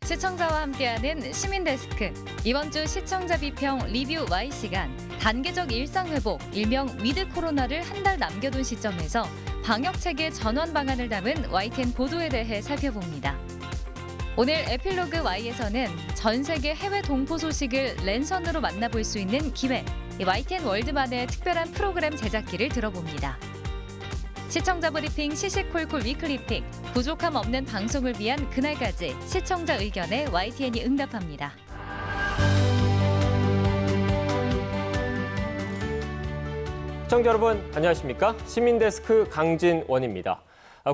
시청자와 함께하는 시민데스크. 이번 주 시청자 비평 리뷰 Y 시간. 단계적 일상회복, 일명 위드 코로나를 한 달 남겨둔 시점에서 방역체계 전환 방안을 담은 YTN 보도에 대해 살펴봅니다. 오늘 에필로그 Y에서는 전 세계 해외 동포 소식을 랜선으로 만나볼 수 있는 기회, YTN 월드만의 특별한 프로그램 제작기를 들어봅니다. 시청자 브리핑 시시콜콜 위클리픽, 부족함 없는 방송을 위한 그날까지 시청자 의견에 YTN이 응답합니다. 시청자 여러분, 안녕하십니까? 시민데스크 강진원입니다.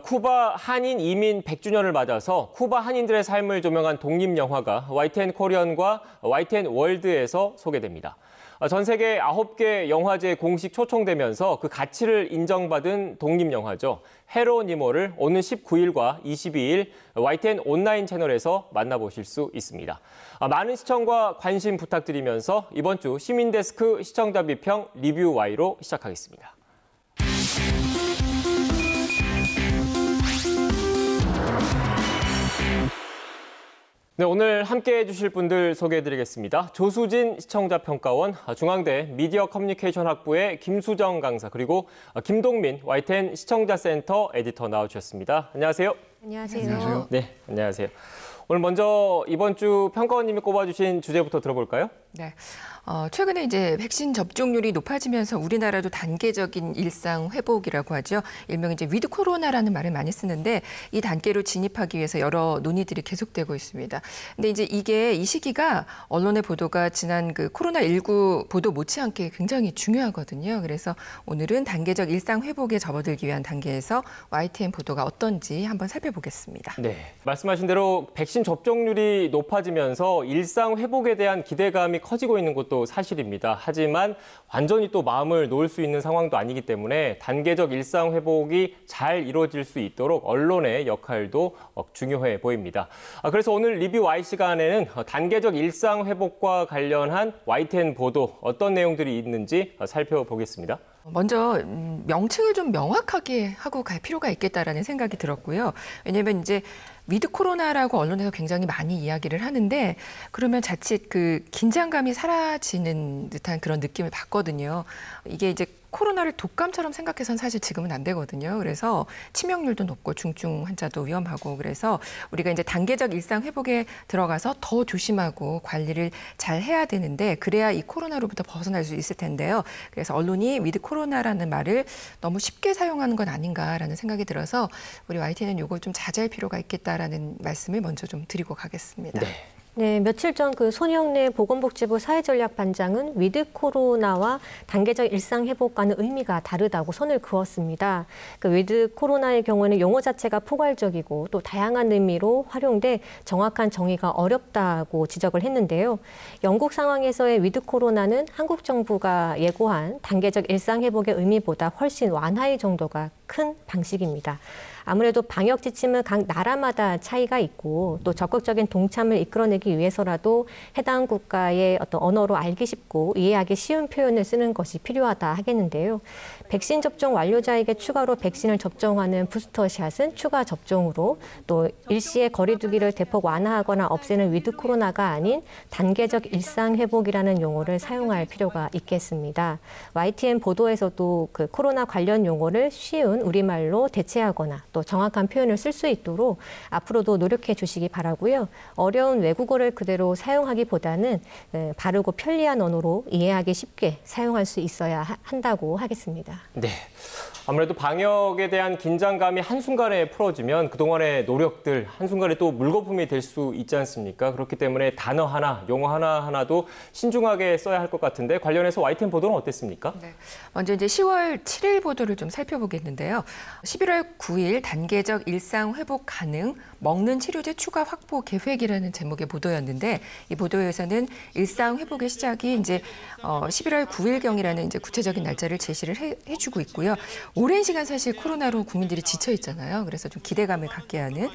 쿠바 한인 이민 100주년을 맞아서 쿠바 한인들의 삶을 조명한 독립영화가 YTN 코리언과 YTN 월드에서 소개됩니다. 전 세계 9개 영화제에 공식 초청되면서 그 가치를 인정받은 독립영화죠. 헤로니모를 오는 19일과 22일 YTN 온라인 채널에서 만나보실 수 있습니다. 많은 시청과 관심 부탁드리면서 이번 주 시민데스크 시청자 비평 리뷰 Y로 시작하겠습니다. 네, 오늘 함께해 주실 분들 소개해드리겠습니다. 조수진 시청자평가원, 중앙대 미디어 커뮤니케이션 학부의 김수정 강사, 그리고 김동민 YTN 시청자센터 에디터 나와주셨습니다. 안녕하세요. 안녕하세요. 네, 안녕하세요. 오늘 먼저 이번 주 평가원님이 꼽아주신 주제부터 들어볼까요? 네. 최근에 이제 백신 접종률이 높아지면서 우리나라도 단계적인 일상 회복이라고 하죠. 일명 이제 위드 코로나라는 말을 많이 쓰는데 이 단계로 진입하기 위해서 여러 논의들이 계속되고 있습니다. 근데 이제 이 시기가 언론의 보도가 지난 그 코로나19 보도 못지않게 굉장히 중요하거든요. 그래서 오늘은 단계적 일상 회복에 접어들기 위한 단계에서 YTN 보도가 어떤지 한번 살펴보겠습니다. 네, 말씀하신 대로 백신 접종률이 높아지면서 일상 회복에 대한 기대감이 커지고 있는 것도 사실입니다. 하지만 완전히 또 마음을 놓을 수 있는 상황도 아니기 때문에 단계적 일상 회복이 잘 이루어질 수 있도록 언론의 역할도 중요해 보입니다. 그래서 오늘 리뷰 Y 시간에는 단계적 일상 회복과 관련한 YTN 보도 어떤 내용들이 있는지 살펴보겠습니다. 먼저 명칭을 좀 명확하게 하고 갈 필요가 있겠다라는 생각이 들었고요. 왜냐하면 이제 위드 코로나라고 언론에서 굉장히 많이 이야기를 하는데 그러면 자칫 그 긴장감이 사라지는 듯한 그런 느낌을 받거든요. 이게 이제 코로나를 독감처럼 생각해서는 사실 지금은 안 되거든요. 그래서 치명률도 높고 중증 환자도 위험하고 그래서 우리가 이제 단계적 일상 회복에 들어가서 더 조심하고 관리를 잘 해야 되는데 그래야 이 코로나로부터 벗어날 수 있을 텐데요. 그래서 언론이 위드 코로나라는 말을 너무 쉽게 사용하는 건 아닌가라는 생각이 들어서 우리 YTN은 이걸 좀 자제할 필요가 있겠다라는 말씀을 먼저 좀 드리고 가겠습니다. 네, 며칠 전 그 손영래 보건복지부 사회전략반장은 위드 코로나와 단계적 일상 회복과는 의미가 다르다고 선을 그었습니다. 그 위드 코로나의 경우에는 용어 자체가 포괄적이고 또 다양한 의미로 활용돼 정확한 정의가 어렵다고 지적을 했는데요. 영국 상황에서의 위드 코로나는 한국 정부가 예고한 단계적 일상 회복의 의미보다 훨씬 완화의 정도가 큰 방식입니다. 아무래도 방역 지침은 각 나라마다 차이가 있고 또 적극적인 동참을 이끌어내기 위해서라도 해당 국가의 어떤 언어로 알기 쉽고 이해하기 쉬운 표현을 쓰는 것이 필요하다 하겠는데요. 백신 접종 완료자에게 추가로 백신을 접종하는 부스터샷은 추가 접종으로 또 일시의 거리 두기를 대폭 완화하거나 없애는 위드 코로나가 아닌 단계적 일상 회복이라는 용어를 사용할 필요가 있겠습니다. YTN 보도에서도 그 코로나 관련 용어를 쉬운 우리말로 대체하거나 또 정확한 표현을 쓸 수 있도록 앞으로도 노력해 주시기 바라고요. 어려운 외국어를 그대로 사용하기보다는 바르고 편리한 언어로 이해하기 쉽게 사용할 수 있어야 한다고 하겠습니다. 네. 아무래도 방역에 대한 긴장감이 한순간에 풀어지면 그동안의 노력들 한순간에 또 물거품이 될 수 있지 않습니까? 그렇기 때문에 단어 하나, 용어 하나하나도 신중하게 써야 할 것 같은데 관련해서 YTN 보도는 어땠습니까? 네. 먼저 이제 10월 7일 보도를 좀 살펴보겠는데요. 11월 9일 단계적 일상 회복 가능 먹는 치료제 추가 확보 계획이라는 제목의 보도였는데 이 보도에서는 일상 회복의 시작이 이제 11월 9일경이라는 이제 구체적인 날짜를 제시를 해주고 있고요. 오랜 시간 사실 코로나로 국민들이 지쳐 있잖아요. 그래서 좀 기대감을 갖게 하는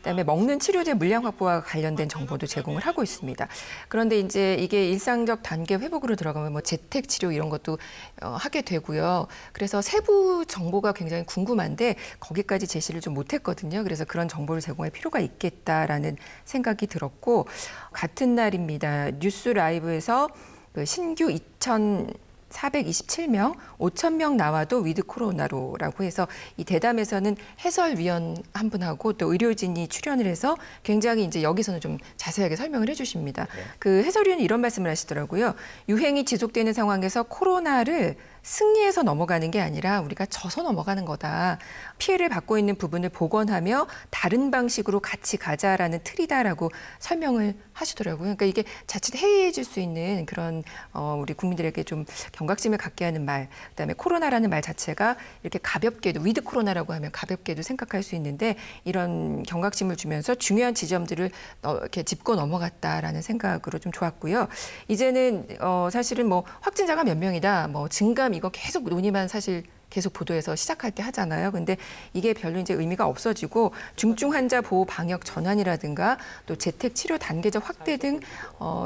그다음에 먹는 치료제 물량 확보와 관련된 정보도 제공을 하고 있습니다. 그런데 이제 이게 일상적 단계 회복으로 들어가면 뭐 재택 치료 이런 것도 하게 되고요. 그래서 세부 정보가 굉장히 궁금한데 거기까지 제시를 좀 못했거든요. 그래서 그런 정보를 제공할 필요가 있겠다라는 생각이 들었고, 같은 날입니다. 뉴스 라이브에서 그 신규 2,427명, 5,000명 나와도 위드 코로나로라고 해서 이 대담에서는 해설위원 한 분하고 또 의료진이 출연을 해서 굉장히 이제 여기서는 좀 자세하게 설명을 해주십니다. 그 해설위원이 이런 말씀을 하시더라고요. 유행이 지속되는 상황에서 코로나를 승리해서 넘어가는 게 아니라 우리가 져서 넘어가는 거다. 피해를 받고 있는 부분을 복원하며 다른 방식으로 같이 가자라는 틀이다라고 설명을 하시더라고요. 그러니까 이게 자칫 해이해질 수 있는 그런 우리 국민들에게 좀 경각심을 갖게 하는 말, 그다음에 코로나라는 말 자체가 이렇게 가볍게도 위드 코로나라고 하면 가볍게도 생각할 수 있는데 이런 경각심을 주면서 중요한 지점들을 이렇게 짚고 넘어갔다라는 생각으로 좀 좋았고요. 이제는 사실은 뭐 확진자가 몇 명이다, 뭐 증감 이거 계속 논의만 사실 계속 보도에서 시작할 때 하잖아요. 근데 이게 별로 이제 의미가 없어지고 중증 환자 보호 방역 전환이라든가 또 재택 치료 단계적 확대 등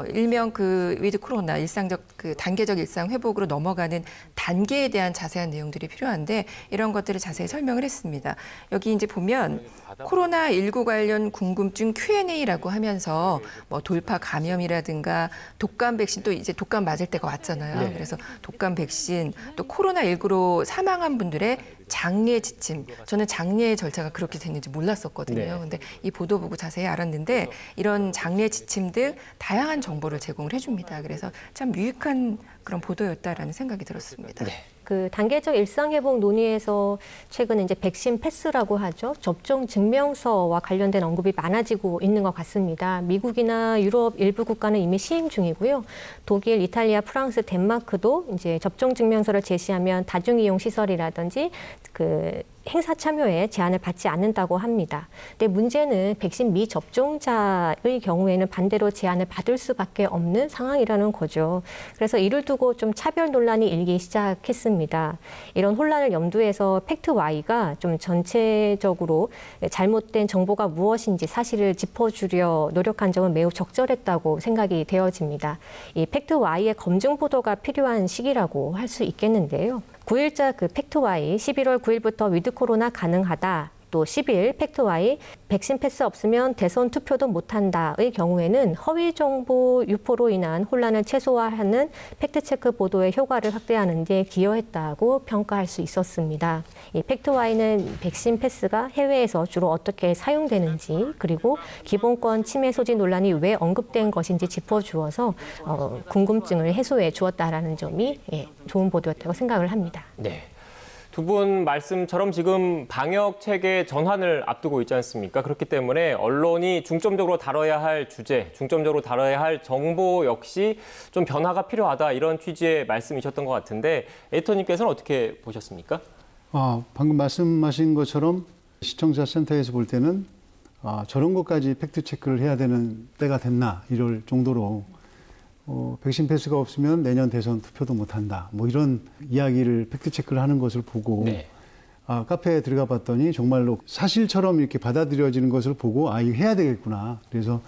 일명 그 위드 코로나 일상적 그 단계적 일상 회복으로 넘어가는 단계에 대한 자세한 내용들이 필요한데 이런 것들을 자세히 설명을 했습니다. 여기 이제 보면 코로나19 관련 궁금증 Q&A라고 하면서 뭐 돌파 감염이라든가 독감 백신, 또 이제 독감 맞을 때가 왔잖아요. 네. 그래서 독감 백신, 또 코로나19로 사망한 분들의 장례 지침. 저는 장례 절차가 그렇게 됐는지 몰랐었거든요. 네. 근데 이 보도 보고 자세히 알았는데 이런 장례 지침 등 다양한 정보를 제공을 해줍니다. 그래서 참 유익한 그런 보도였다라는 생각이 들었습니다. 네. 그 단계적 일상회복 논의에서 최근에 이제 백신 패스라고 하죠. 접종 증명서와 관련된 언급이 많아지고 있는 것 같습니다. 미국이나 유럽 일부 국가는 이미 시행 중이고요. 독일, 이탈리아, 프랑스, 덴마크도 이제 접종 증명서를 제시하면 다중이용 시설이라든지 그 행사 참여에 제한을 받지 않는다고 합니다. 근데 문제는 백신 미접종자의 경우에는 반대로 제한을 받을 수밖에 없는 상황이라는 거죠. 그래서 이를 두고 좀 차별 논란이 일기 시작했습니다. 이런 혼란을 염두에서 팩트Y가 좀 전체적으로 잘못된 정보가 무엇인지 사실을 짚어주려 노력한 점은 매우 적절했다고 생각이 되어집니다. 이 팩트Y의 검증 보도가 필요한 시기라고 할 수 있겠는데요. 9일자 그 팩트Y 11월 9일부터 위드 코로나 가능하다. 또 10일 팩트Y 백신 패스 없으면 대선 투표도 못한다의 경우에는 허위 정보 유포로 인한 혼란을 최소화하는 팩트체크 보도의 효과를 확대하는 데 기여했다고 평가할 수 있었습니다. 이 팩트Y는 백신 패스가 해외에서 주로 어떻게 사용되는지 그리고 기본권 침해 소지 논란이 왜 언급된 것인지 짚어주어서 궁금증을 해소해 주었다라는 점이 좋은 보도였다고 생각을 합니다. 네. 두 분 말씀처럼 지금 방역 체계 전환을 앞두고 있지 않습니까? 그렇기 때문에 언론이 중점적으로 다뤄야 할 주제, 중점적으로 다뤄야 할 정보 역시 좀 변화가 필요하다 이런 취지의 말씀이셨던 것 같은데 에디터님께서는 어떻게 보셨습니까? 방금 말씀하신 것처럼 시청자 센터에서 볼 때는 저런 것까지 팩트 체크를 해야 되는 때가 됐나 이럴 정도로 백신 패스가 없으면 내년 대선 투표도 못한다. 뭐 이런 이야기를 팩트체크를 하는 것을 보고 네. 카페에 들어가 봤더니 정말로 사실처럼 이렇게 받아들여지는 것을 보고 이거 해야 되겠구나. 그래서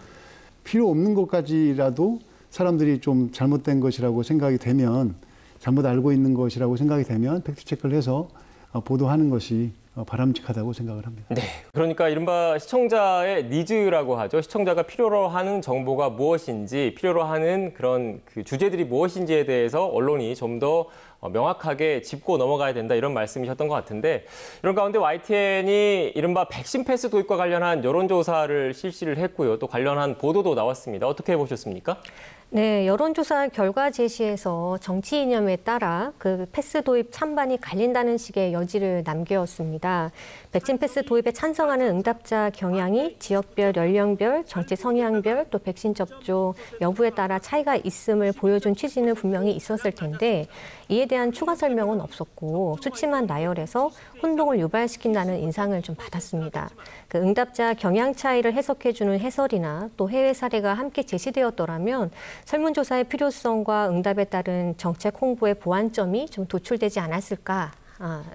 필요 없는 것까지라도 사람들이 좀 잘못된 것이라고 생각이 되면 잘못 알고 있는 것이라고 생각이 되면 팩트체크를 해서 보도하는 것이 바람직하다고 생각을 합니다. 네, 그러니까 이른바 시청자의 니즈라고 하죠. 시청자가 필요로 하는 정보가 무엇인지, 필요로 하는 그런 그 주제들이 무엇인지에 대해서 언론이 좀 더 명확하게 짚고 넘어가야 된다 이런 말씀이셨던 것 같은데 이런 가운데 YTN이 이른바 백신 패스 도입과 관련한 여론조사를 실시를 했고요. 또 관련한 보도도 나왔습니다. 어떻게 보셨습니까? 네, 여론조사 결과 제시에서 정치 이념에 따라 그 패스 도입 찬반이 갈린다는 식의 여지를 남겼습니다. 백신 패스 도입에 찬성하는 응답자 경향이 지역별, 연령별, 정치 성향별, 또 백신 접종 여부에 따라 차이가 있음을 보여준 취지는 분명히 있었을 텐데 이에 대한 추가 설명은 없었고 수치만 나열해서 혼동을 유발시킨다는 인상을 좀 받았습니다. 그 응답자 경향 차이를 해석해주는 해설이나 또 해외 사례가 함께 제시되었더라면 설문조사의 필요성과 응답에 따른 정책 홍보의 보완점이 좀 도출되지 않았을까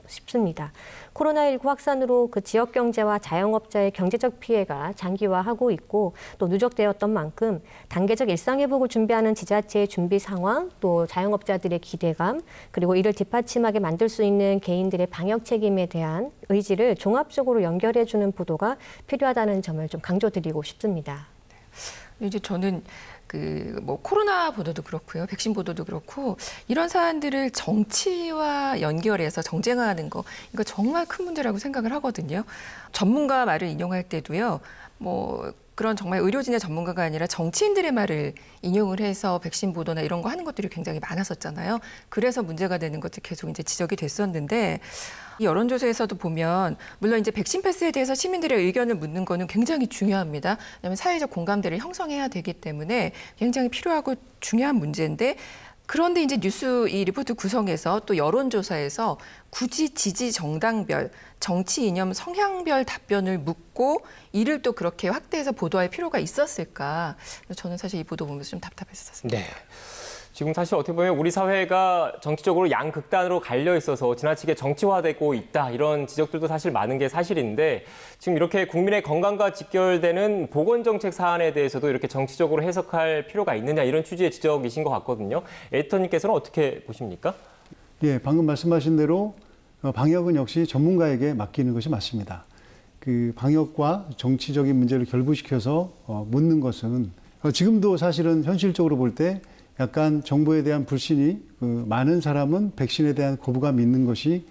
싶습니다. 코로나19 확산으로 그 지역 경제와 자영업자의 경제적 피해가 장기화하고 있고 또 누적되었던 만큼 단계적 일상 회복을 준비하는 지자체의 준비 상황, 또 자영업자들의 기대감, 그리고 이를 뒷받침하게 만들 수 있는 개인들의 방역 책임에 대한 의지를 종합적으로 연결해주는 보도가 필요하다는 점을 좀 강조드리고 싶습니다. 이제 저는 뭐 코로나 보도도 그렇고요, 백신 보도도 그렇고 이런 사안들을 정치와 연결해서 정쟁화하는 거 이거 정말 큰 문제라고 생각을 하거든요. 전문가 말을 인용할 때도요, 뭐 그런 정말 의료진의 전문가가 아니라 정치인들의 말을 인용을 해서 백신 보도나 이런 거 하는 것들이 굉장히 많았었잖아요. 그래서 문제가 되는 것들이 계속 이제 지적이 됐었는데. 이 여론조사에서도 보면 물론 이제 백신 패스에 대해서 시민들의 의견을 묻는 거는 굉장히 중요합니다. 왜냐하면 사회적 공감대를 형성해야 되기 때문에 굉장히 필요하고 중요한 문제인데 그런데 이제 뉴스 이 리포트 구성에서 또 여론조사에서 굳이 지지 정당별, 정치 이념 성향별 답변을 묻고 이를 또 그렇게 확대해서 보도할 필요가 있었을까? 저는 사실 이 보도 보면서 좀 답답했었습니다. 네. 지금 사실 어떻게 보면 우리 사회가 정치적으로 양극단으로 갈려 있어서 지나치게 정치화되고 있다 이런 지적들도 사실 많은 게 사실인데 지금 이렇게 국민의 건강과 직결되는 보건정책 사안에 대해서도 이렇게 정치적으로 해석할 필요가 있느냐 이런 취지의 지적이신 것 같거든요. 에디터님께서는 어떻게 보십니까? 예, 방금 말씀하신 대로 방역은 역시 전문가에게 맡기는 것이 맞습니다. 그 방역과 정치적인 문제를 결부시켜서 묻는 것은 지금도 사실은 현실적으로 볼 때 약간 정부에 대한 불신이 많은 사람은 백신에 대한 거부감이 있는 것이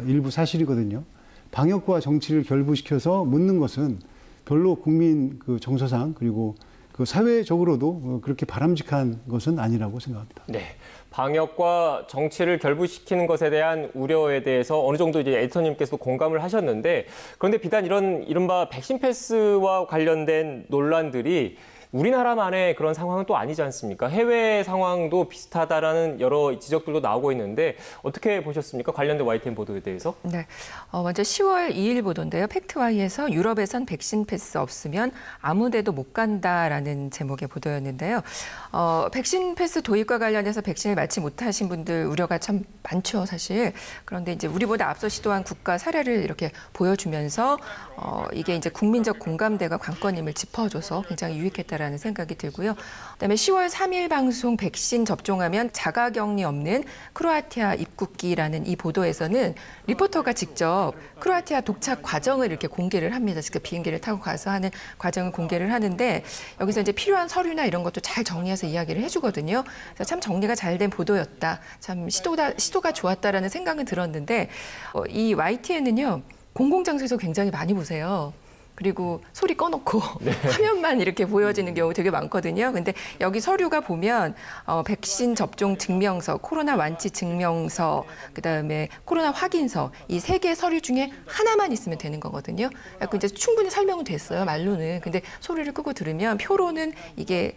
일부 사실이거든요. 방역과 정치를 결부시켜서 묻는 것은 별로 국민 그 정서상 그리고 그 사회적으로도 그렇게 바람직한 것은 아니라고 생각합니다. 네. 방역과 정치를 결부시키는 것에 대한 우려에 대해서 어느 정도 이제 에디터님께서 공감을 하셨는데 그런데 비단 이런 이른바 백신 패스와 관련된 논란들이 우리나라만의 그런 상황은 또 아니지 않습니까? 해외 상황도 비슷하다라는 여러 지적들도 나오고 있는데 어떻게 보셨습니까? 관련된 YTN 보도에 대해서? 네, 먼저 10월 2일 보도인데요. 팩트와이에서 유럽에선 백신 패스 없으면 아무데도 못 간다라는 제목의 보도였는데요. 백신 패스 도입과 관련해서 백신을 맞지 못하신 분들 우려가 참 많죠, 사실. 그런데 이제 우리보다 앞서 시도한 국가 사례를 이렇게 보여주면서 이게 이제 국민적 공감대가 관건임을 짚어줘서 굉장히 유익했다라는 생각이 들고요. 그다음에 10월 3일 방송 백신 접종하면 자가격리 없는 크로아티아 입국기라는 이 보도에서는 리포터가 직접 크로아티아 도착 과정을 이렇게 공개를 합니다. 직접 비행기를 타고 가서 하는 과정을 공개를 하는데 여기서 이제 필요한 서류나 이런 것도 잘 정리해서 이야기를 해주거든요. 그래서 참 정리가 잘 된 보도였다. 참 시도가 좋았다라는 생각은 들었는데 이 YTN은요. 공공장소에서 굉장히 많이 보세요. 그리고 소리 꺼놓고 화면만 이렇게 보여지는 경우 되게 많거든요. 근데 여기 서류가 보면 백신 접종 증명서, 코로나 완치 증명서, 그다음에 코로나 확인서 이 3개 서류 중에 하나만 있으면 되는 거거든요. 그래서 이제 충분히 설명은 됐어요, 말로는. 근데 소리를 끄고 들으면 표로는 이게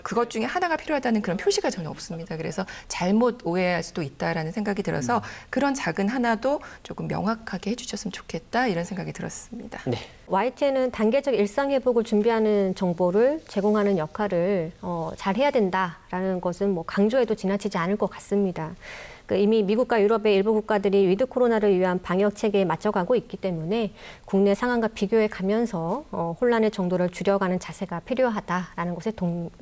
그것 중에 하나가 필요하다는 그런 표시가 전혀 없습니다. 그래서 잘못 오해할 수도 있다라는 생각이 들어서 그런 작은 하나도 조금 명확하게 해주셨으면 좋겠다 이런 생각이 들었습니다. 네. YTN은 단계적 일상 회복을 준비하는 정보를 제공하는 역할을 잘 해야 된다라는 것은 뭐 강조해도 지나치지 않을 것 같습니다. 이미 미국과 유럽의 일부 국가들이 위드 코로나를 위한 방역 체계에 맞춰가고 있기 때문에 국내 상황과 비교해 가면서 혼란의 정도를 줄여가는 자세가 필요하다라는 것에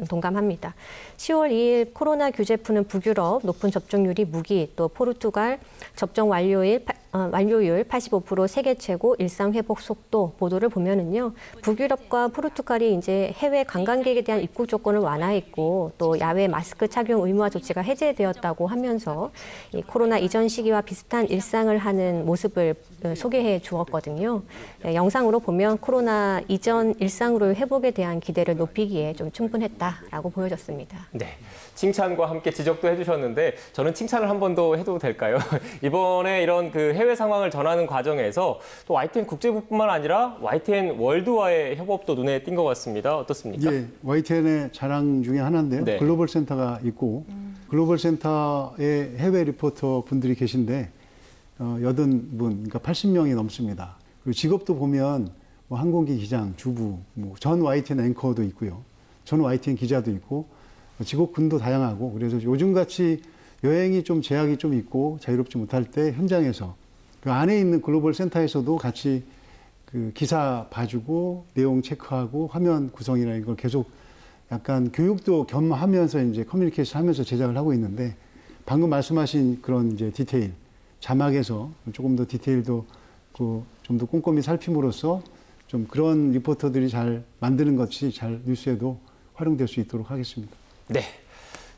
동감합니다. 10월 2일 코로나 규제 푸는 북유럽 높은 접종률이 무기, 또 포르투갈 접종 완료율 85% 세계 최고 일상 회복 속도 보도를 보면은요. 북유럽과 포르투갈이 이제 해외 관광객에 대한 입국 조건을 완화했고 또 야외 마스크 착용 의무화 조치가 해제되었다고 하면서 이 코로나 이전 시기와 비슷한 일상을 하는 모습을 소개해 주었거든요. 영상으로 보면 코로나 이전 일상으로의 회복에 대한 기대를 높이기에 좀 충분했다라고 보여졌습니다. 네. 칭찬과 함께 지적도 해주셨는데 저는 칭찬을 한 번 더 해도 될까요? 이번에 이런 그 해외 상황을 전하는 과정에서 또 YTN 국제부뿐만 아니라 YTN 월드와의 협업도 눈에 띈 것 같습니다. 어떻습니까? 예, YTN의 자랑 중에 하나인데요. 네. 글로벌 센터가 있고 글로벌 센터에 해외 리포터 분들이 계신데 80분, 그러니까 80명이 넘습니다. 그리고 직업도 보면 뭐 항공기 기장, 주부, 뭐 전 YTN 앵커도 있고요. 전 YTN 기자도 있고 직업군도 다양하고 그래서 요즘같이 여행이 좀 제약이 좀 있고 자유롭지 못할 때 현장에서 그 안에 있는 글로벌 센터에서도 같이 그 기사 봐주고 내용 체크하고 화면 구성이나 이걸 계속 약간 교육도 겸하면서 이제 커뮤니케이션 하면서 제작을 하고 있는데 방금 말씀하신 그런 이제 디테일 자막에서 조금 더 디테일도 그 좀 더 꼼꼼히 살핌으로써 좀 그런 리포터들이 잘 만드는 것이 잘 뉴스에도 활용될 수 있도록 하겠습니다. 네.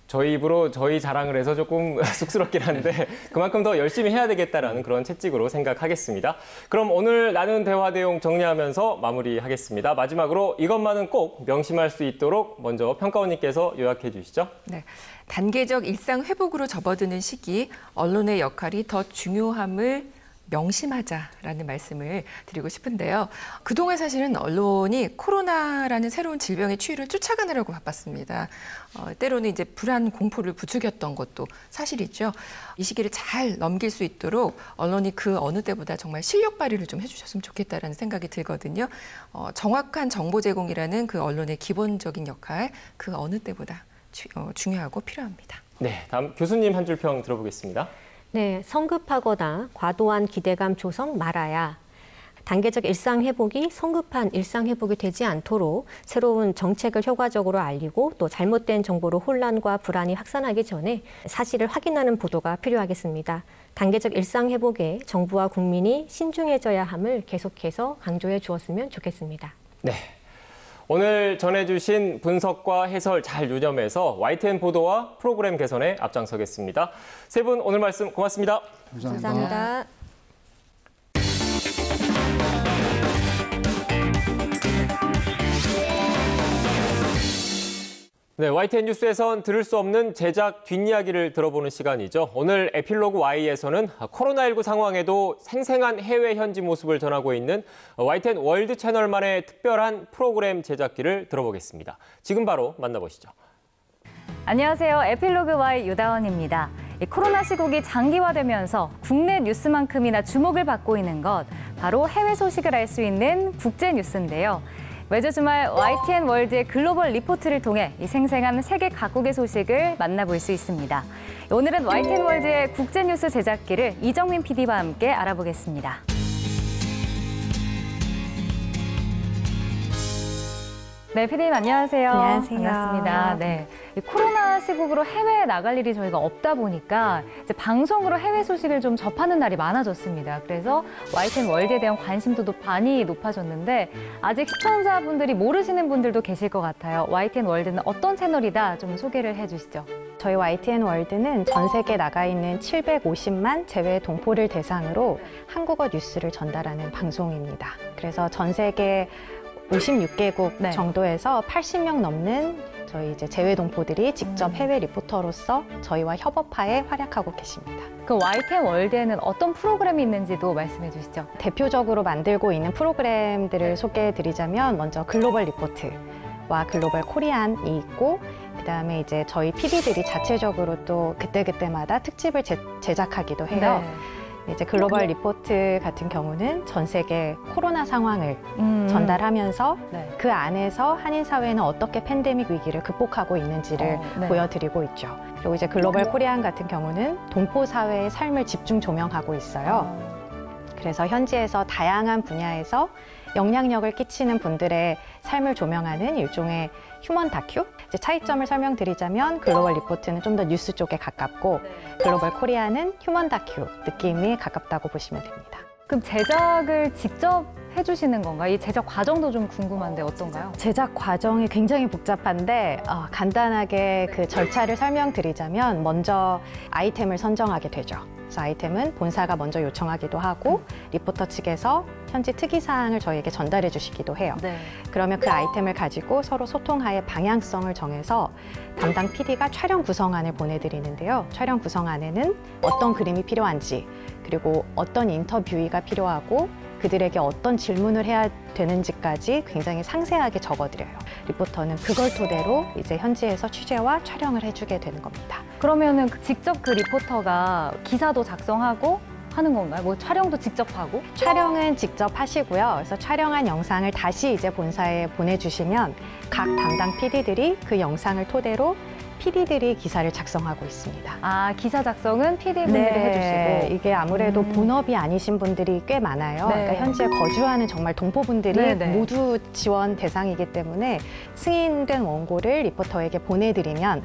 저희 입으로 저희 자랑을 해서 조금 쑥스럽긴 한데 그만큼 더 열심히 해야 되겠다라는 그런 채찍으로 생각하겠습니다. 그럼 오늘 나눈 대화 내용 정리하면서 마무리하겠습니다. 마지막으로 이것만은 꼭 명심할 수 있도록 먼저 평가원님께서 요약해 주시죠. 네. 단계적 일상 회복으로 접어드는 시기, 언론의 역할이 더 중요함을 명심하자라는 말씀을 드리고 싶은데요. 그동안 사실은 언론이 코로나라는 새로운 질병의 추이를 쫓아가느라고 바빴습니다. 때로는 이제 불안 공포를 부추겼던 것도 사실이죠. 이 시기를 잘 넘길 수 있도록 언론이 그 어느 때보다 정말 실력 발휘를 좀 해주셨으면 좋겠다라는 생각이 들거든요. 정확한 정보 제공이라는 그 언론의 기본적인 역할, 그 어느 때보다 중요하고 필요합니다. 네, 다음 교수님 한 줄 평 들어보겠습니다. 네, 성급하거나 과도한 기대감 조성 말아야. 단계적 일상 회복이 성급한 일상 회복이 되지 않도록 새로운 정책을 효과적으로 알리고 또 잘못된 정보로 혼란과 불안이 확산하기 전에 사실을 확인하는 보도가 필요하겠습니다. 단계적 일상 회복에 정부와 국민이 신중해져야 함을 계속해서 강조해 주었으면 좋겠습니다. 네. 오늘 전해주신 분석과 해설 잘 유념해서 YTN 보도와 프로그램 개선에 앞장서겠습니다. 세 분 오늘 말씀 고맙습니다. 감사합니다. 네, YTN 뉴스에선 들을 수 없는 제작 뒷이야기를 들어보는 시간이죠. 오늘 에필로그 Y에서는 코로나19 상황에도 생생한 해외 현지 모습을 전하고 있는 YTN 월드 채널만의 특별한 프로그램 제작기를 들어보겠습니다. 지금 바로 만나보시죠. 안녕하세요. 에필로그 Y 유다원입니다. 코로나 시국이 장기화되면서 국내 뉴스만큼이나 주목을 받고 있는 것, 바로 해외 소식을 알 수 있는 국제 뉴스인데요. 매주 주말 YTN 월드의 글로벌 리포트를 통해 이 생생한 세계 각국의 소식을 만나볼 수 있습니다. 오늘은 YTN 월드의 국제뉴스 제작기를 이정민 PD와 함께 알아보겠습니다. 네, PD님 안녕하세요. 안녕하세요. 반갑습니다. 네, 이 코로나 시국으로 해외에 나갈 일이 저희가 없다 보니까 이제 방송으로 해외 소식을 좀 접하는 날이 많아졌습니다. 그래서 YTN 월드에 대한 관심도도 많이 높아졌는데 아직 시청자분들이 모르시는 분들도 계실 것 같아요. YTN 월드는 어떤 채널이다 좀 소개를 해주시죠. 저희 YTN 월드는 전 세계에 나가 있는 750만 제외 동포를 대상으로 한국어 뉴스를 전달하는 방송입니다. 그래서 전 세계 56개국 네. 정도에서 80명 넘는 저희 이제 제외 동포들이 직접 해외 리포터로서 저희와 협업하에 활약하고 계십니다. 그 YTN 월드에는 어떤 프로그램이 있는지도 말씀해 주시죠. 대표적으로 만들고 있는 프로그램들을 소개해 드리자면 먼저 글로벌 리포트와 글로벌 코리안이 있고 그다음에 이제 저희 PD들이 자체적으로 또 그때그때마다 특집을 제작하기도 해요. 네. 이제 글로벌 리포트 같은 경우는 전 세계 코로나 상황을 전달하면서 네. 그 안에서 한인 사회는 어떻게 팬데믹 위기를 극복하고 있는지를 네. 보여드리고 있죠. 그리고 이제 글로벌 코리안 같은 경우는 동포 사회의 삶을 집중 조명하고 있어요. 그래서 현지에서 다양한 분야에서 영향력을 끼치는 분들의 삶을 조명하는 일종의 휴먼 다큐? 이제 차이점을 설명드리자면 글로벌 리포트는 좀 더 뉴스 쪽에 가깝고 글로벌 코리아는 휴먼 다큐 느낌이 가깝다고 보시면 됩니다. 그럼 제작을 직접 해주시는 건가요? 이 제작 과정도 좀 궁금한데 어떤가요? 제작 과정이 굉장히 복잡한데 간단하게 그 절차를 설명드리자면 먼저 아이템을 선정하게 되죠. 그래서 아이템은 본사가 먼저 요청하기도 하고 리포터 측에서 현지 특이사항을 저희에게 전달해 주시기도 해요. 네. 그러면 그 아이템을 가지고 서로 소통하에 방향성을 정해서 담당 PD가 촬영 구성안을 보내드리는데요. 촬영 구성안에는 어떤 그림이 필요한지 그리고 어떤 인터뷰이가 필요하고 그들에게 어떤 질문을 해야 되는지까지 굉장히 상세하게 적어드려요. 리포터는 그걸 토대로 이제 현지에서 취재와 촬영을 해주게 되는 겁니다. 그러면은 직접 그 리포터가 기사도 작성하고 하는 건가요? 뭐 촬영도 직접 하고? 촬영은 직접 하시고요. 그래서 촬영한 영상을 다시 이제 본사에 보내주시면 각 담당 PD들이 그 영상을 토대로 PD들이 기사를 작성하고 있습니다. 아, 기사 작성은 PD분들이 네, 해주시고. 이게 아무래도 본업이 아니신 분들이 꽤 많아요. 네. 그러니까 현지에 거주하는 정말 동포분들이 네, 네. 모두 지원 대상이기 때문에 승인된 원고를 리포터에게 보내드리면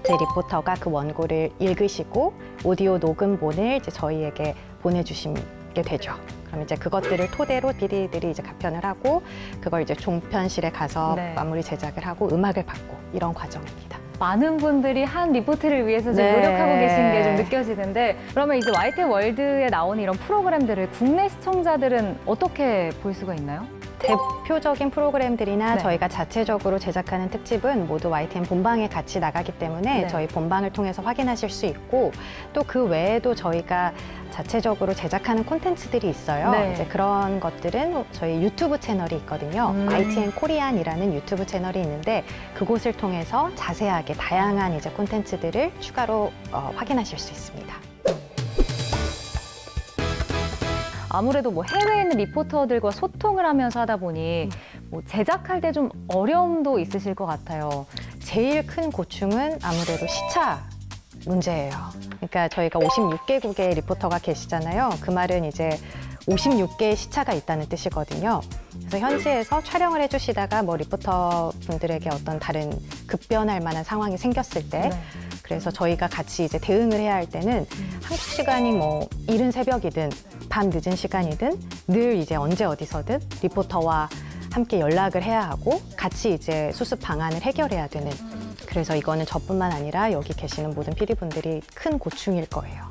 제 리포터가 그 원고를 읽으시고 오디오 녹음본을 이제 저희에게 보내주시게 되죠. 그럼 이제 그것들을 토대로 PD들이 이제 갑편을 하고 그걸 이제 종편실에 가서 네. 마무리 제작을 하고 음악을 받고 이런 과정입니다. 많은 분들이 한 리포트를 위해서 좀 네. 노력하고 계신 게 좀 느껴지는데, 그러면 이제 YTN 월드에 나오는 이런 프로그램들을 국내 시청자들은 어떻게 볼 수가 있나요? 대표적인 프로그램들이나 네. 저희가 자체적으로 제작하는 특집은 모두 YTN 본방에 같이 나가기 때문에 네. 저희 본방을 통해서 확인하실 수 있고 또 그 외에도 저희가 자체적으로 제작하는 콘텐츠들이 있어요. 네. 이제 그런 것들은 저희 유튜브 채널이 있거든요. YTN 코리안이라는 유튜브 채널이 있는데 그곳을 통해서 자세하게 다양한 이제 콘텐츠들을 추가로 확인하실 수 있습니다. 아무래도 뭐 해외에 있는 리포터들과 소통을 하면서 하다 보니 뭐 제작할 때 좀 어려움도 있으실 것 같아요. 제일 큰 고충은 아무래도 시차 문제예요. 그러니까 저희가 56개국의 리포터가 계시잖아요. 그 말은 이제 56개의 시차가 있다는 뜻이거든요. 그래서 현지에서 촬영을 해주시다가 뭐 리포터 분들에게 어떤 다른 급변할 만한 상황이 생겼을 때 네. 그래서 저희가 같이 이제 대응을 해야 할 때는 한국 시간이 뭐 이른 새벽이든 밤 늦은 시간이든 늘 이제 언제 어디서든 리포터와 함께 연락을 해야 하고 같이 이제 수습 방안을 해결해야 되는, 그래서 이거는 저뿐만 아니라 여기 계시는 모든 PD분들이 큰 고충일 거예요.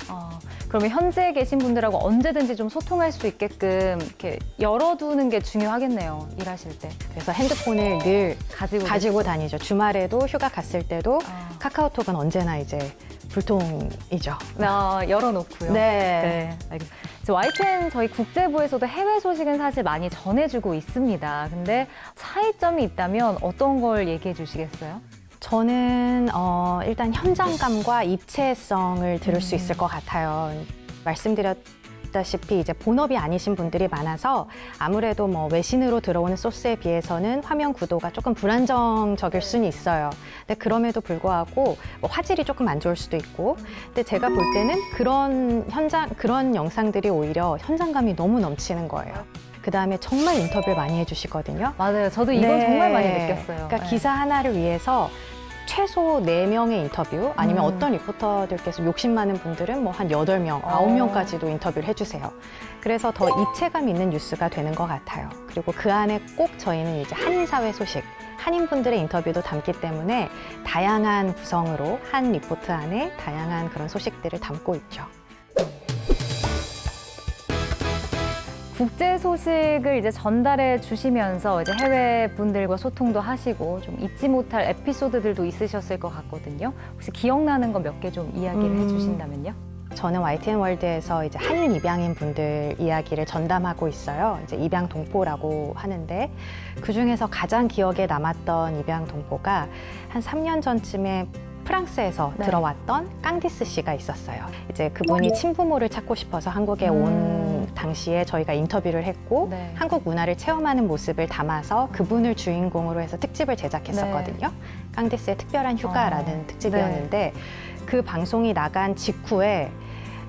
그러면 현지에 계신 분들하고 언제든지 좀 소통할 수 있게끔 이렇게 열어두는 게 중요하겠네요, 일하실 때. 그래서 핸드폰을 늘 가지고 다니죠. 주말에도 휴가 갔을 때도 카카오톡은 언제나 이제 불통이죠. 열어놓고요. 네. 알겠습니다. YTN 저희 국제부에서도 해외 소식은 사실 많이 전해주고 있습니다. 근데 차이점이 있다면 어떤 걸 얘기해 주시겠어요? 저는 일단 현장감과 입체성을 들을 수 있을 것 같아요. 말씀드렸다시피 이제 본업이 아니신 분들이 많아서 아무래도 뭐 외신으로 들어오는 소스에 비해서는 화면 구도가 조금 불안정적일 수는 있어요. 근데 그럼에도 불구하고 뭐 화질이 조금 안 좋을 수도 있고, 근데 제가 볼 때는 그런 영상들이 오히려 현장감이 너무 넘치는 거예요. 그 다음에 정말 인터뷰를 많이 해주시거든요. 맞아요. 저도 이건 네. 정말 많이 느꼈어요. 그러니까 기사 하나를 위해서 최소 4명의 인터뷰, 아니면 어떤 리포터들께서 욕심 많은 분들은 뭐 한 8명, 9명까지도 인터뷰를 해주세요. 그래서 더 입체감 있는 뉴스가 되는 것 같아요. 그리고 그 안에 꼭 저희는 이제 한인사회 소식, 한인분들의 인터뷰도 담기 때문에 다양한 구성으로 한 리포트 안에 다양한 그런 소식들을 담고 있죠. 국제 소식을 이제 전달해 주시면서 이제 해외 분들과 소통도 하시고 좀 잊지 못할 에피소드들도 있으셨을 것 같거든요. 혹시 기억나는 거 몇 개 좀 이야기를 해주신다면요? 저는 YTN 월드에서 이제 한인 입양인 분들 이야기를 전담하고 있어요. 이제 입양 동포라고 하는데 그 중에서 가장 기억에 남았던 입양 동포가 한 3년 전쯤에 프랑스에서 들어왔던 깡디스 씨가 있었어요. 이제 그분이 친부모를 찾고 싶어서 한국에 온 당시에 저희가 인터뷰를 했고 한국 문화를 체험하는 모습을 담아서 그분을 주인공으로 해서 특집을 제작했었거든요. 깡디스의 특별한 휴가라는 특집이었는데 그 방송이 나간 직후에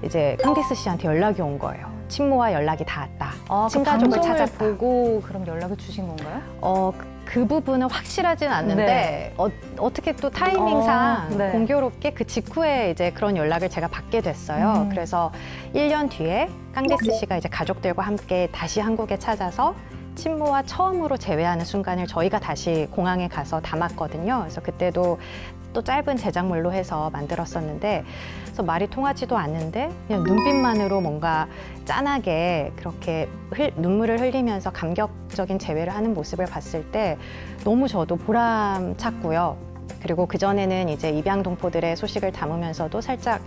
이제 깡디스 씨한테 연락이 온 거예요. 친모와 연락이 닿았다. 친가족을 그 찾았다. 보고 그럼 연락을 주신 건가요? 그 부분은 확실하진 않는데 어떻게 또 타이밍상 공교롭게 그 직후에 이제 그런 연락을 제가 받게 됐어요. 그래서 1년 뒤에 깡디스 씨가 이제 가족들과 함께 다시 한국에 찾아서 친모와 처음으로 재회하는 순간을 저희가 다시 공항에 가서 담았거든요. 그래서 그때도 또 짧은 제작물로 해서 만들었었는데, 그래서 말이 통하지도 않는데 그냥 눈빛만으로 뭔가 짠하게 그렇게 눈물을 흘리면서 감격적인 재회를 하는 모습을 봤을 때 너무 저도 보람찼고요. 그리고 그전에는 이제 입양 동포들의 소식을 담으면서도 살짝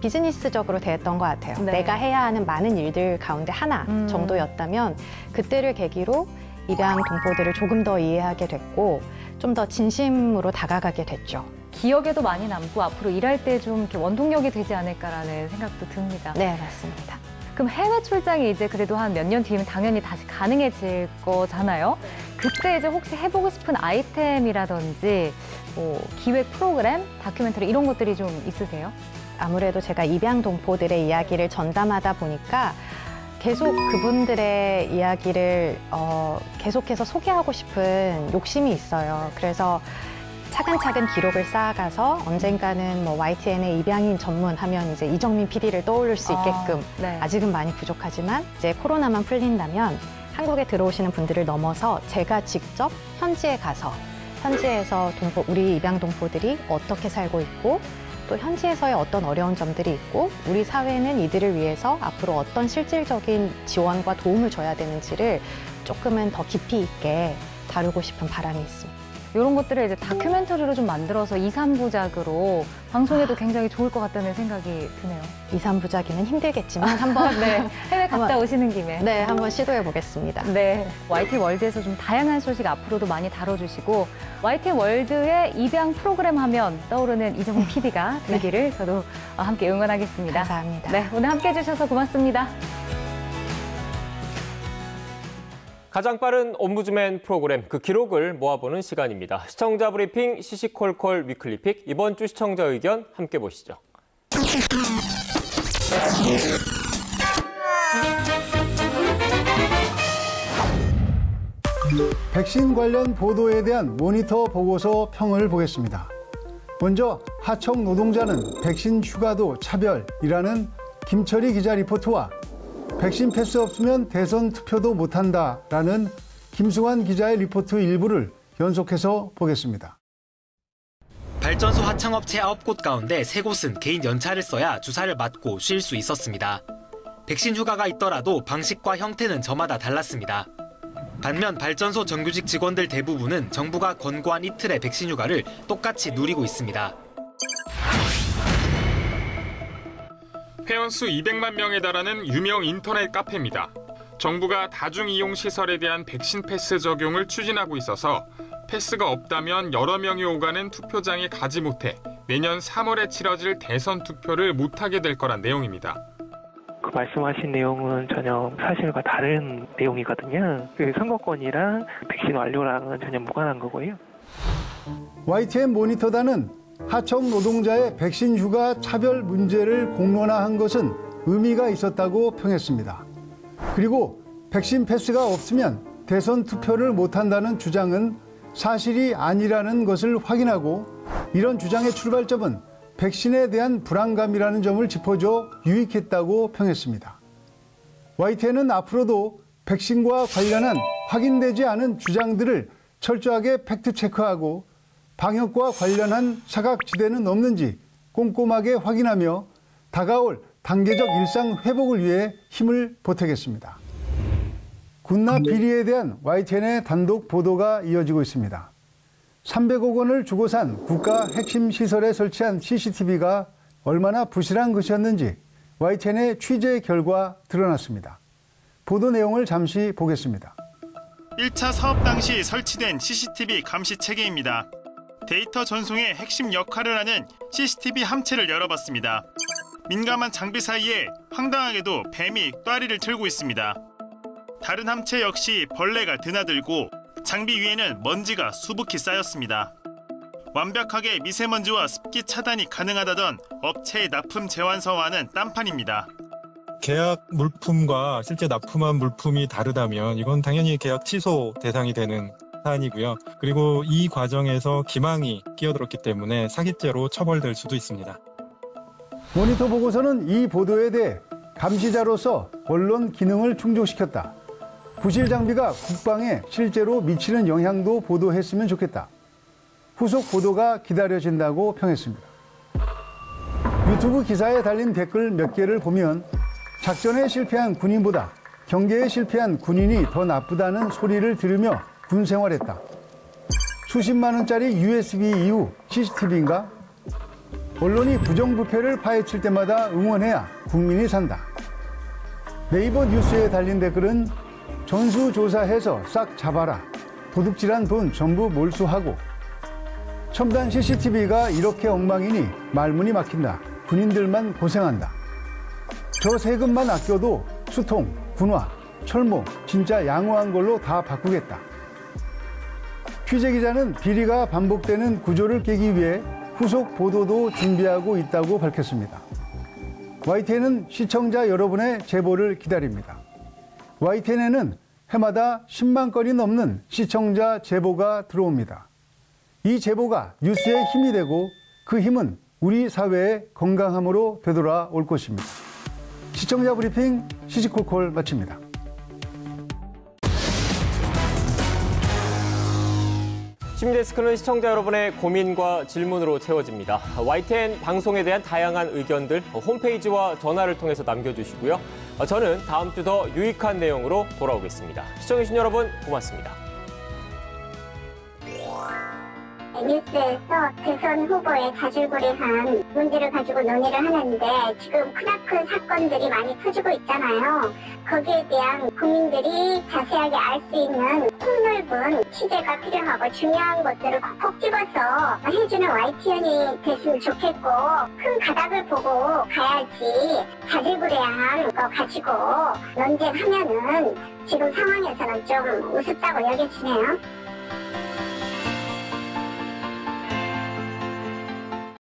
비즈니스적으로 대했던 것 같아요. 내가 해야 하는 많은 일들 가운데 하나 정도였다면 그때를 계기로 입양 동포들을 조금 더 이해하게 됐고 좀 더 진심으로 다가가게 됐죠. 기억에도 많이 남고 앞으로 일할 때 좀 이렇게 원동력이 되지 않을까라는 생각도 듭니다. 네, 맞습니다. 그럼 해외 출장이 이제 그래도 한 몇 년 뒤면 당연히 다시 가능해질 거잖아요. 그때 이제 혹시 해보고 싶은 아이템이라든지 뭐 기획 프로그램, 다큐멘터리 이런 것들이 좀 있으세요? 아무래도 제가 입양 동포들의 이야기를 전담하다 보니까 계속 그분들의 이야기를 계속해서 소개하고 싶은 욕심이 있어요. 그래서 차근차근 기록을 쌓아가서 언젠가는 뭐 YTN의 입양인 전문하면 이제 이정민 PD를 떠올릴 수 있게끔 네. 아직은 많이 부족하지만 이제 코로나만 풀린다면 한국에 들어오시는 분들을 넘어서 제가 직접 현지에 가서 현지에서 우리 입양 동포들이 어떻게 살고 있고 또 현지에서의 어떤 어려운 점들이 있고 우리 사회는 이들을 위해서 앞으로 어떤 실질적인 지원과 도움을 줘야 되는지를 조금은 더 깊이 있게 다루고 싶은 바람이 있습니다. 이런 것들을 이제 다큐멘터리로 좀 만들어서 2, 3부작으로 방송해도 굉장히 좋을 것 같다는 생각이 드네요. 2, 3부작이면 힘들겠지만 한번 네, 해외 갔다 한번, 오시는 김에. 네, 한번 시도해 보겠습니다. 네, YTN 월드에서 좀 다양한 소식 앞으로도 많이 다뤄주시고 YTN 월드의 입양 프로그램 하면 떠오르는 이정민 PD가 되기를 저도 함께 응원하겠습니다. 감사합니다. 네, 오늘 함께 해주셔서 고맙습니다. 가장 빠른 옴부즈맨 프로그램 그 기록을 모아보는 시간입니다. 시청자 브리핑 시시콜콜 위클리픽 이번 주 시청자 의견 함께 보시죠. 백신 관련 보도에 대한 모니터 보고서 평을 보겠습니다. 먼저 하청 노동자는 백신 휴가도 차별이라는 김철희 기자 리포트와 백신 패스 없으면 대선 투표도 못한다라는 김승환 기자의 리포트 일부를 연속해서 보겠습니다. 발전소 하청업체 9곳 가운데 3곳은 개인 연차를 써야 주사를 맞고 쉴 수 있었습니다. 백신 휴가가 있더라도 방식과 형태는 저마다 달랐습니다. 반면 발전소 정규직 직원들 대부분은 정부가 권고한 이틀의 백신 휴가를 똑같이 누리고 있습니다. 회원수 200만 명에 달하는 유명 인터넷 카페입니다. 정부가 다중이용시설에 대한 백신 패스 적용을 추진하고 있어서 패스가 없다면 여러 명이 오가는 투표장에 가지 못해 내년 3월에 치러질 대선 투표를 못하게 될 거란 내용입니다. 그 말씀하신 내용은 전혀 사실과 다른 내용이거든요. 그 선거권이랑 백신 완료랑은 전혀 무관한 거고요. YTN 모니터단은 하청 노동자의 백신 휴가 차별 문제를 공론화한 것은 의미가 있었다고 평했습니다. 그리고 백신 패스가 없으면 대선 투표를 못한다는 주장은 사실이 아니라는 것을 확인하고 이런 주장의 출발점은 백신에 대한 불안감이라는 점을 짚어줘 유익했다고 평했습니다. YTN은 앞으로도 백신과 관련한 확인되지 않은 주장들을 철저하게 팩트체크하고 방역과 관련한 사각지대는 없는지 꼼꼼하게 확인하며 다가올 단계적 일상 회복을 위해 힘을 보태겠습니다. 군납 비리에 대한 YTN의 단독 보도가 이어지고 있습니다. 300억 원을 주고 산 국가 핵심 시설에 설치한 CCTV가 얼마나 부실한 것이었는지 YTN의 취재 결과 드러났습니다. 보도 내용을 잠시 보겠습니다. 1차 사업 당시 설치된 CCTV 감시 체계입니다. 데이터 전송의 핵심 역할을 하는 CCTV 함체를 열어봤습니다. 민감한 장비 사이에 황당하게도 뱀이 똬리를 틀고 있습니다. 다른 함체 역시 벌레가 드나들고 장비 위에는 먼지가 수북히 쌓였습니다. 완벽하게 미세먼지와 습기 차단이 가능하다던 업체의 납품 제완서와는 딴판입니다. 계약 물품과 실제 납품한 물품이 다르다면 이건 당연히 계약 취소 대상이 되는 사안이고요. 그리고 이 과정에서 기망이 끼어들었기 때문에 사기죄로 처벌될 수도 있습니다. 모니터 보고서는 이 보도에 대해 감시자로서 언론 기능을 충족시켰다. 부실 장비가 국방에 실제로 미치는 영향도 보도했으면 좋겠다. 후속 보도가 기다려진다고 평했습니다. 유튜브 기사에 달린 댓글 몇 개를 보면 작전에 실패한 군인보다 경계에 실패한 군인이 더 나쁘다는 소리를 들으며 군 생활했다. 수십만 원짜리 USB 이후 CCTV인가? 언론이 부정부패를 파헤칠 때마다 응원해야 국민이 산다. 네이버 뉴스에 달린 댓글은 전수조사해서 싹 잡아라. 도둑질한 돈 전부 몰수하고. 첨단 CCTV가 이렇게 엉망이니 말문이 막힌다. 군인들만 고생한다. 저 세금만 아껴도 수통, 군화, 철모 진짜 양호한 걸로 다 바꾸겠다. 취재기자는 비리가 반복되는 구조를 깨기 위해 후속 보도도 준비하고 있다고 밝혔습니다. YTN은 시청자 여러분의 제보를 기다립니다. YTN에는 해마다 10만 건이 넘는 시청자 제보가 들어옵니다. 이 제보가 뉴스의 힘이 되고 그 힘은 우리 사회의 건강함으로 되돌아올 것입니다. 시청자 브리핑 시시콜콜 마칩니다. 시민데스크는 시청자 여러분의 고민과 질문으로 채워집니다. YTN 방송에 대한 다양한 의견들 홈페이지와 전화를 통해서 남겨주시고요. 저는 다음 주 더 유익한 내용으로 돌아오겠습니다. 시청해주신 여러분 고맙습니다. 뉴스에서 대선 후보의 자질구레한 문제를 가지고 논의를 하는데 지금 크나큰 사건들이 많이 터지고 있잖아요. 거기에 대한 국민들이 자세하게 알 수 있는 폭넓은 취재가 필요하고 중요한 것들을 콕콕 집어서 해주는 YTN이 됐으면 좋겠고 큰 가닥을 보고 가야지 자질구레한 거 가지고 논쟁하면은 지금 상황에서는 좀 우습다고 여겨지네요.